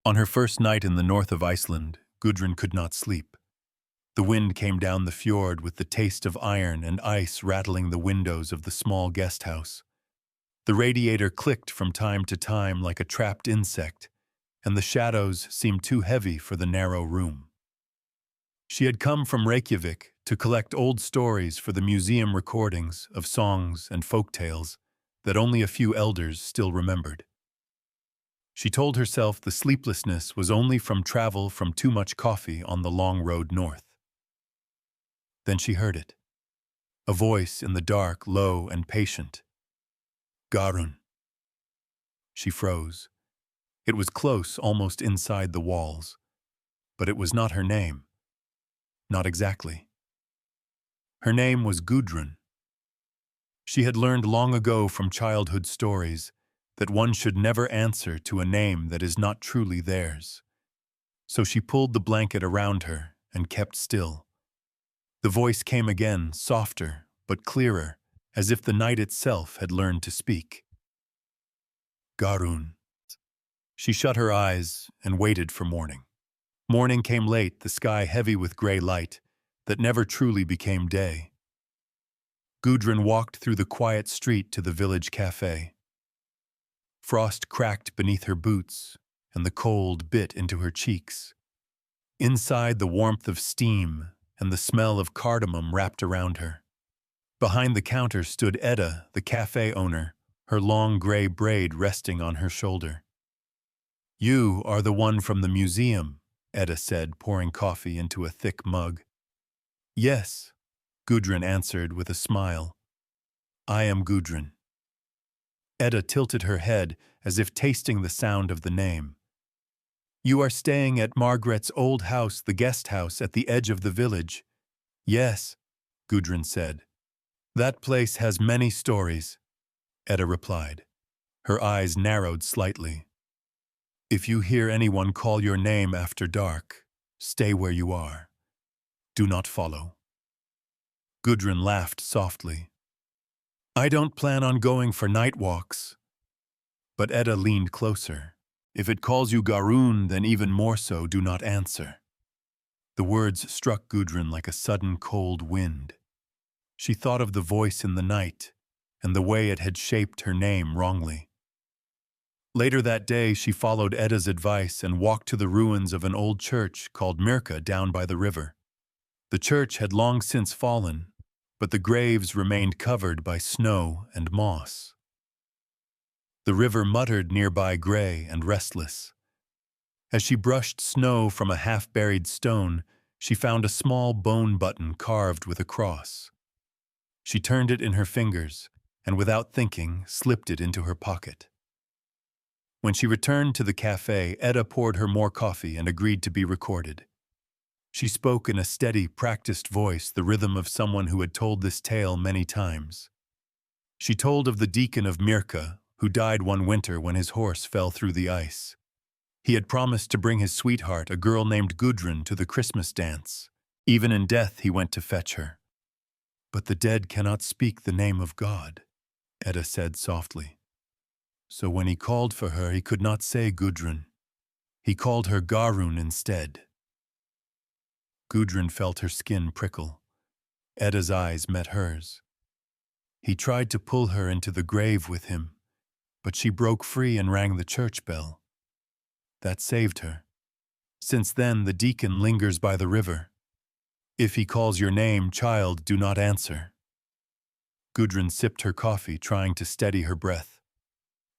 On her first night in the north of Iceland, Gudrun could not sleep. The wind came down the fjord with the taste of iron and ice rattling the windows of the small guest house. The radiator clicked from time to time like a trapped insect, and the shadows seemed too heavy for the narrow room. She had come from Reykjavik to collect old stories for the museum recordings of songs and folk tales that only a few elders still remembered. She told herself the sleeplessness was only from travel from too much coffee on the long road north. Then she heard it. A voice in the dark, low and patient. Garun. She froze. It was close, almost inside the walls. But it was not her name. Not exactly. Her name was Gudrun. She had learned long ago from childhood stories that one should never answer to a name that is not truly theirs. So she pulled the blanket around her and kept still. The voice came again, softer but clearer, as if the night itself had learned to speak. Garun. She shut her eyes and waited for morning. Morning came late, the sky heavy with gray light that never truly became day. Gudrun walked through the quiet street to the village cafe. Frost cracked beneath her boots, and the cold bit into her cheeks. Inside, the warmth of steam and the smell of cardamom wrapped around her. Behind the counter stood Edda, the cafe owner, her long gray braid resting on her shoulder. "You are the one from the museum," Edda said, pouring coffee into a thick mug. "Yes," Gudrun answered with a smile. "I am Gudrun." Edda tilted her head as if tasting the sound of the name. "You are staying at Margaret's old house, the guest house at the edge of the village." "Yes," Gudrun said. "That place has many stories," Edda replied. Her eyes narrowed slightly. "If you hear anyone call your name after dark, stay where you are. Do not follow." Gudrun laughed softly. "I don't plan on going for night walks." But Edda leaned closer. "If it calls you Garun, then even more so, do not answer." The words struck Gudrun like a sudden cold wind. She thought of the voice in the night and the way it had shaped her name wrongly. Later that day, she followed Edda's advice and walked to the ruins of an old church called Myrka down by the river. The church had long since fallen, but the graves remained covered by snow and moss. The river muttered nearby, gray and restless. As she brushed snow from a half-buried stone, she found a small bone button carved with a cross. She turned it in her fingers, and without thinking, slipped it into her pocket. When she returned to the cafe, Edda poured her more coffee and agreed to be recorded. She spoke in a steady, practiced voice, the rhythm of someone who had told this tale many times. She told of the deacon of Myrka, who died one winter when his horse fell through the ice. He had promised to bring his sweetheart, a girl named Gudrun, to the Christmas dance. Even in death he went to fetch her. "But the dead cannot speak the name of God," Edda said softly. "So when he called for her, he could not say Gudrun. He called her Garun instead." Gudrun felt her skin prickle. Edda's eyes met hers. "He tried to pull her into the grave with him, but she broke free and rang the church bell. That saved her. Since then, the deacon lingers by the river. If he calls your name, child, do not answer." Gudrun sipped her coffee, trying to steady her breath.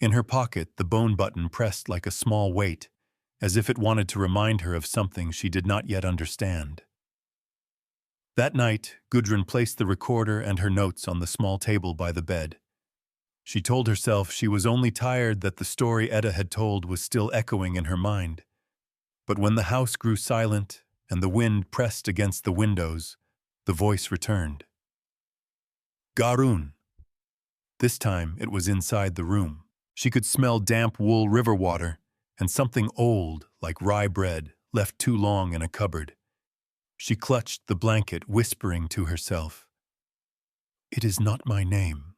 In her pocket, the bone button pressed like a small weight, as if it wanted to remind her of something she did not yet understand. That night, Gudrun placed the recorder and her notes on the small table by the bed. She told herself she was only tired that the story Edda had told was still echoing in her mind. But when the house grew silent and the wind pressed against the windows, the voice returned. "Garun." This time it was inside the room. She could smell damp wool river water and something old, like rye bread, left too long in a cupboard. She clutched the blanket, whispering to herself, "It is not my name."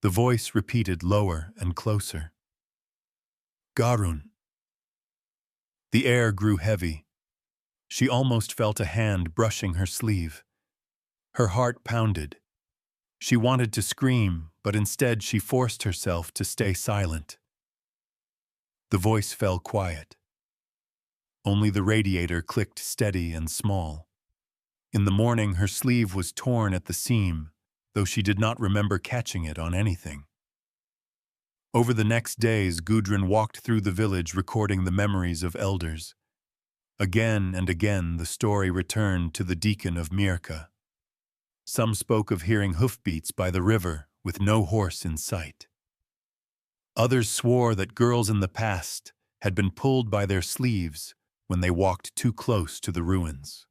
The voice repeated lower and closer. "Garun." The air grew heavy. She almost felt a hand brushing her sleeve. Her heart pounded. She wanted to scream, but instead she forced herself to stay silent. The voice fell quiet. Only the radiator clicked steady and small. In the morning, her sleeve was torn at the seam, though she did not remember catching it on anything. Over the next days, Gudrun walked through the village recording the memories of elders. Again and again, the story returned to the deacon of Mirka. Some spoke of hearing hoofbeats by the river with no horse in sight. Others swore that girls in the past had been pulled by their sleeves when they walked too close to the ruins.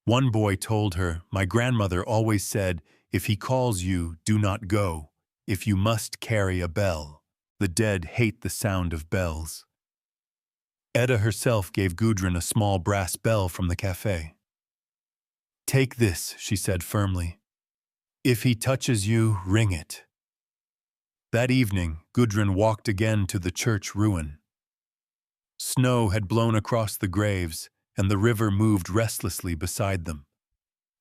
One boy told her, "My grandmother always said, if he calls you, do not go. If you must, carry a bell. The dead hate the sound of bells." Edda herself gave Gudrun a small brass bell from the cafe. "Take this," she said firmly. "If he touches you, ring it." That evening, Gudrun walked again to the church ruin. Snow had blown across the graves, and the river moved restlessly beside them.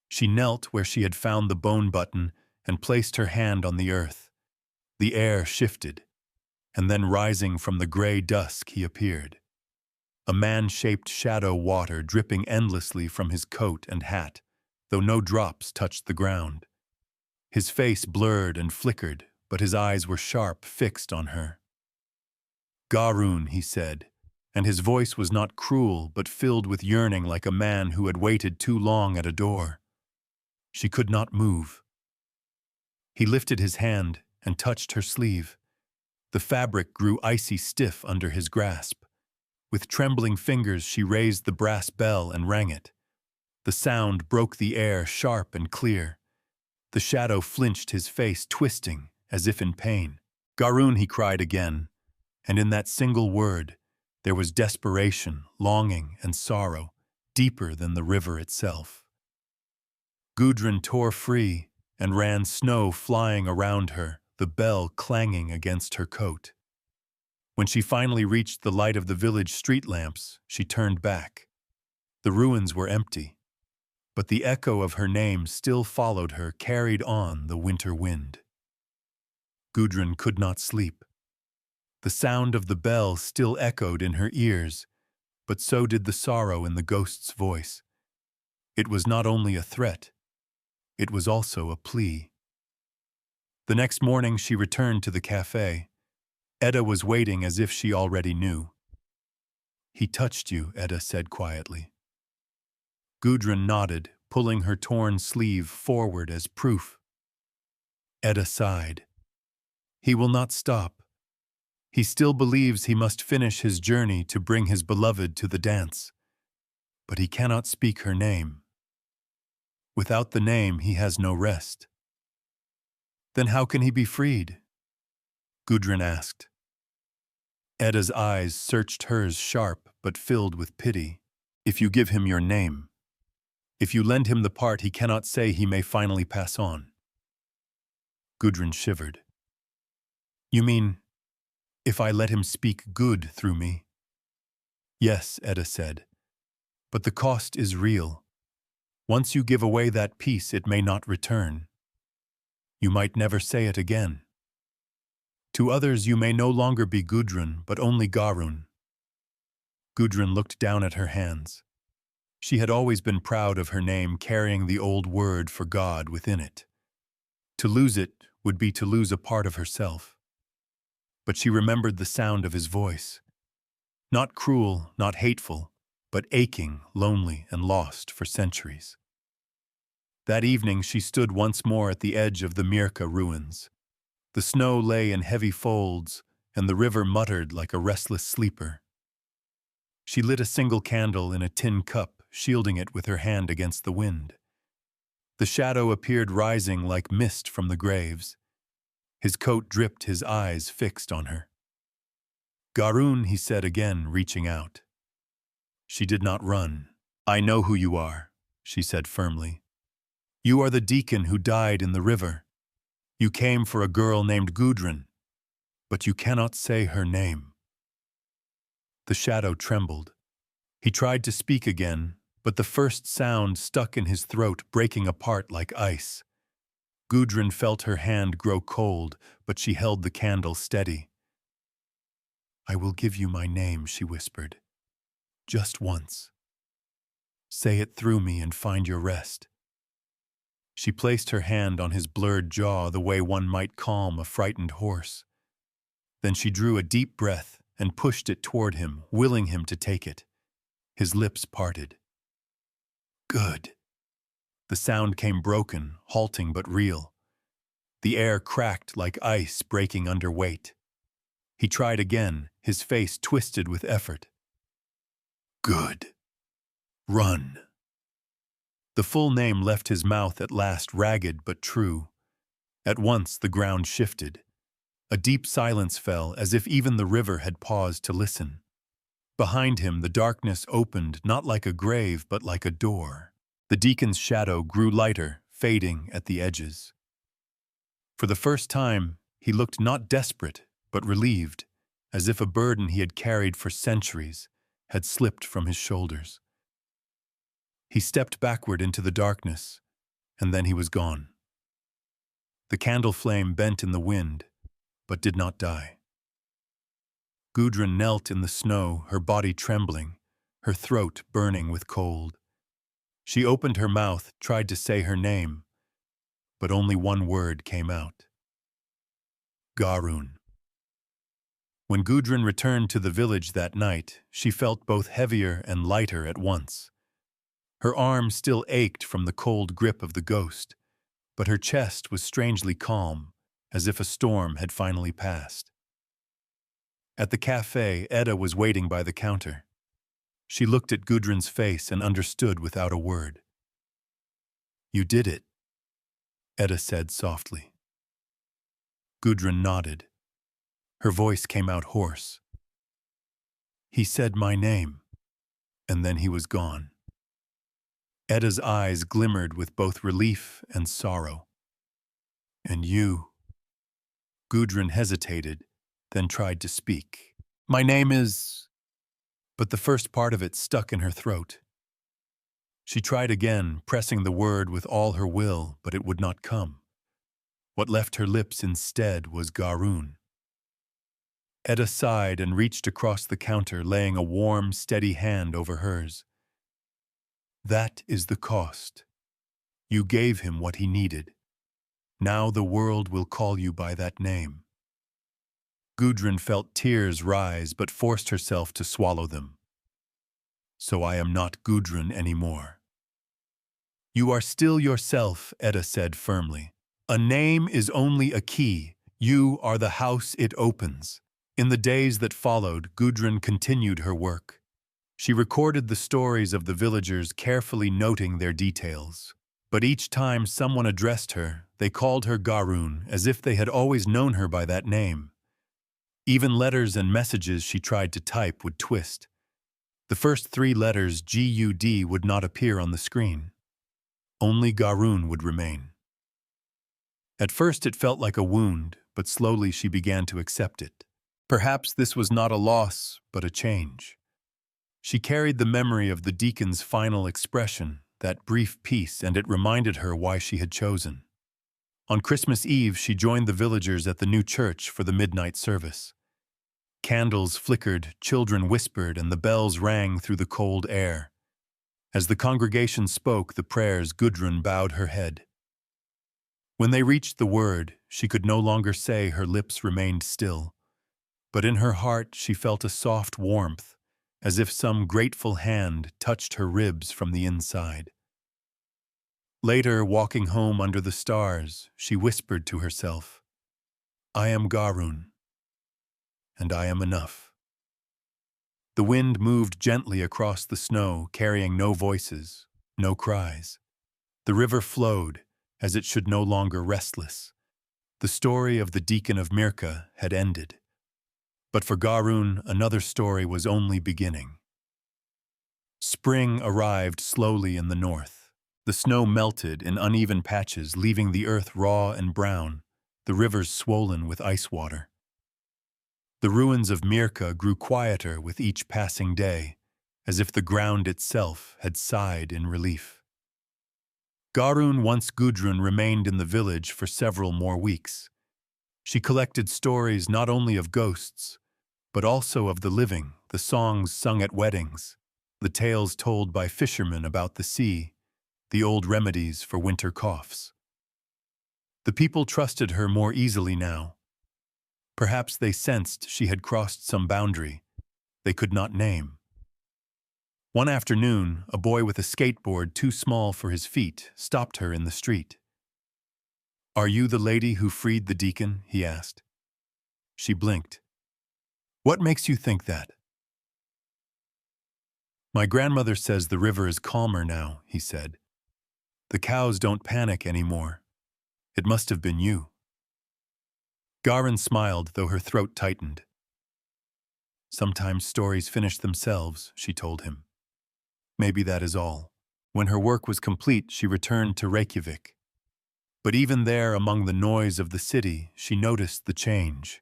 She knelt where she had found the bone button and placed her hand on the earth. The air shifted, and then rising from the gray dusk he appeared. A man-shaped shadow water dripping endlessly from his coat and hat, though no drops touched the ground. His face blurred and flickered, but his eyes were sharp, fixed on her. "Garun," he said, and his voice was not cruel but filled with yearning like a man who had waited too long at a door. She could not move. He lifted his hand and touched her sleeve. The fabric grew icy stiff under his grasp. With trembling fingers she raised the brass bell and rang it. The sound broke the air sharp and clear. The shadow flinched, his face twisting as if in pain. "Garun," he cried again, and in that single word there was desperation, longing, and sorrow, deeper than the river itself. Gudrun tore free and ran, snow flying around her, the bell clanging against her coat. When she finally reached the light of the village street lamps, she turned back. The ruins were empty, but the echo of her name still followed her, carried on the winter wind. Gudrun could not sleep. The sound of the bell still echoed in her ears, but so did the sorrow in the ghost's voice. It was not only a threat, it was also a plea. The next morning she returned to the cafe. Edda was waiting as if she already knew. "He touched you," Edda said quietly. Gudrun nodded, pulling her torn sleeve forward as proof. Edda sighed. "He will not stop. He still believes he must finish his journey to bring his beloved to the dance. But he cannot speak her name. Without the name, he has no rest." "Then how can he be freed?" Gudrun asked. Edda's eyes searched hers, sharp but filled with pity. "If you give him your name. If you lend him the part he cannot say, he may finally pass on." Gudrun shivered. "You mean, if I let him speak good through me?" "Yes," Edda said, "but the cost is real. Once you give away that piece, it may not return. You might never say it again. To others you may no longer be Gudrun, but only Garun." Gudrun looked down at her hands. She had always been proud of her name, carrying the old word for God within it. To lose it would be to lose a part of herself. But she remembered the sound of his voice. Not cruel, not hateful, but aching, lonely, and lost for centuries. That evening she stood once more at the edge of the Mirka ruins. The snow lay in heavy folds, and the river muttered like a restless sleeper. She lit a single candle in a tin cup, shielding it with her hand against the wind. The shadow appeared rising like mist from the graves. His coat dripped, his eyes fixed on her. "Garun," he said again, reaching out. She did not run. "I know who you are," she said firmly. "You are the deacon who died in the river. You came for a girl named Gudrun, but you cannot say her name." The shadow trembled. He tried to speak again, but the first sound stuck in his throat, breaking apart like ice. Gudrun felt her hand grow cold, but she held the candle steady. "I will give you my name," she whispered. "Just once. Say it through me and find your rest." She placed her hand on his blurred jaw the way one might calm a frightened horse. Then she drew a deep breath and pushed it toward him, willing him to take it. His lips parted. "Good." The sound came broken, halting but real. The air cracked like ice breaking under weight. He tried again, his face twisted with effort. "Good. Run." The full name left his mouth at last, ragged but true. At once the ground shifted. A deep silence fell, as if even the river had paused to listen. Behind him the darkness opened, not like a grave, but like a door. The deacon's shadow grew lighter, fading at the edges. For the first time, he looked not desperate, but relieved, as if a burden he had carried for centuries had slipped from his shoulders. He stepped backward into the darkness, and then he was gone. The candle flame bent in the wind, but did not die. Gudrun knelt in the snow, her body trembling, her throat burning with cold. She opened her mouth, tried to say her name, but only one word came out. Garun. When Gudrun returned to the village that night, she felt both heavier and lighter at once. Her arm still ached from the cold grip of the ghost, but her chest was strangely calm, as if a storm had finally passed. At the cafe, Edda was waiting by the counter. She looked at Gudrun's face and understood without a word. "You did it," Edda said softly. Gudrun nodded. Her voice came out hoarse. "He said my name, and then he was gone." Edda's eyes glimmered with both relief and sorrow. "And you?" Gudrun hesitated, then tried to speak. "My name is..." But the first part of it stuck in her throat. She tried again, pressing the word with all her will, but it would not come. What left her lips instead was Garun. Edda sighed and reached across the counter, laying a warm, steady hand over hers. "That is the cost. You gave him what he needed. Now the world will call you by that name." Gudrun felt tears rise, but forced herself to swallow them. "So I am not Gudrun anymore." "You are still yourself," Edda said firmly. "A name is only a key. You are the house it opens." In the days that followed, Gudrun continued her work. She recorded the stories of the villagers, carefully noting their details. But each time someone addressed her, they called her Garun, as if they had always known her by that name. Even letters and messages she tried to type would twist. The first 3 letters, Gud, would not appear on the screen. Only Garun would remain. At first it felt like a wound, but slowly she began to accept it. Perhaps this was not a loss, but a change. She carried the memory of the deacon's final expression, that brief peace, and it reminded her why she had chosen. On Christmas Eve, she joined the villagers at the new church for the midnight service. Candles flickered, children whispered, and the bells rang through the cold air. As the congregation spoke the prayers, Gudrun bowed her head. When they reached the word, she could no longer say, her lips remained still. But in her heart she felt a soft warmth, as if some grateful hand touched her ribs from the inside. Later, walking home under the stars, she whispered to herself, "I am Garun, and I am enough." The wind moved gently across the snow, carrying no voices, no cries. The river flowed, as it should no longer restless. The story of the deacon of Mirka had ended. But for Garun, another story was only beginning. Spring arrived slowly in the north. The snow melted in uneven patches, leaving the earth raw and brown, the rivers swollen with ice water. The ruins of Mirka grew quieter with each passing day, as if the ground itself had sighed in relief. Garun, once Gudrun, remained in the village for several more weeks. She collected stories not only of ghosts, but also of the living, the songs sung at weddings, the tales told by fishermen about the sea, the old remedies for winter coughs. The people trusted her more easily now. Perhaps they sensed she had crossed some boundary they could not name. One afternoon, a boy with a skateboard too small for his feet stopped her in the street. "Are you the lady who freed the deacon?" he asked. She blinked. "What makes you think that?" "My grandmother says the river is calmer now," he said. "The cows don't panic anymore. It must have been you." Garun smiled, though her throat tightened. "Sometimes stories finish themselves," she told him. Maybe that is all. When her work was complete, she returned to Reykjavik. But even there, among the noise of the city, she noticed the change.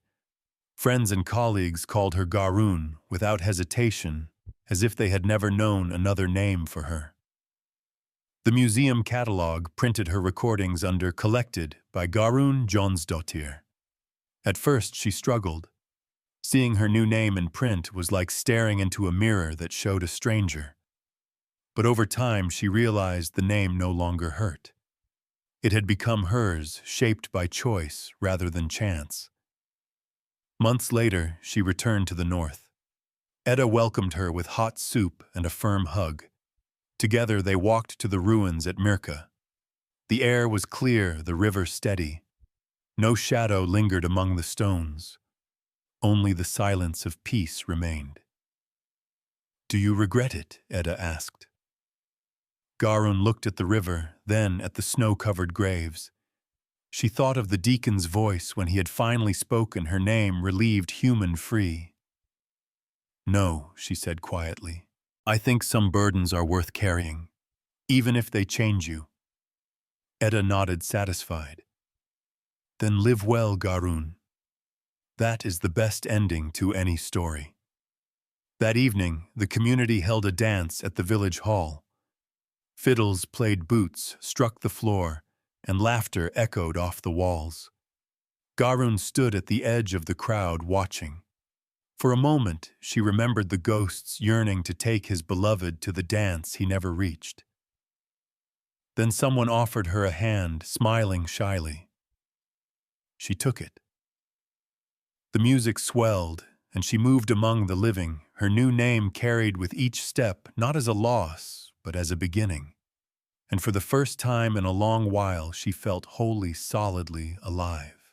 Friends and colleagues called her Garun without hesitation, as if they had never known another name for her. The museum catalogue printed her recordings under "Collected by Garun Jonsdottir." At first she struggled. Seeing her new name in print was like staring into a mirror that showed a stranger. But over time she realized the name no longer hurt. It had become hers, shaped by choice rather than chance. Months later, she returned to the north. Edda welcomed her with hot soup and a firm hug. Together they walked to the ruins at Mirka. The air was clear, the river steady. No shadow lingered among the stones. Only the silence of peace remained. "Do you regret it?" Edda asked. Garun looked at the river, then at the snow-covered graves. She thought of the deacon's voice when he had finally spoken her name, relieved human free. "No," she said quietly. "I think some burdens are worth carrying, even if they change you." Edda nodded, satisfied. "Then live well, Garun. That is the best ending to any story." That evening, the community held a dance at the village hall. Fiddles played, boots struck the floor, and laughter echoed off the walls. Garun stood at the edge of the crowd, watching. For a moment, she remembered the ghosts yearning to take his beloved to the dance he never reached. Then someone offered her a hand, smiling shyly. She took it. The music swelled, and she moved among the living, her new name carried with each step, not as a loss, but as a beginning. And for the first time in a long while, she felt wholly, solidly alive.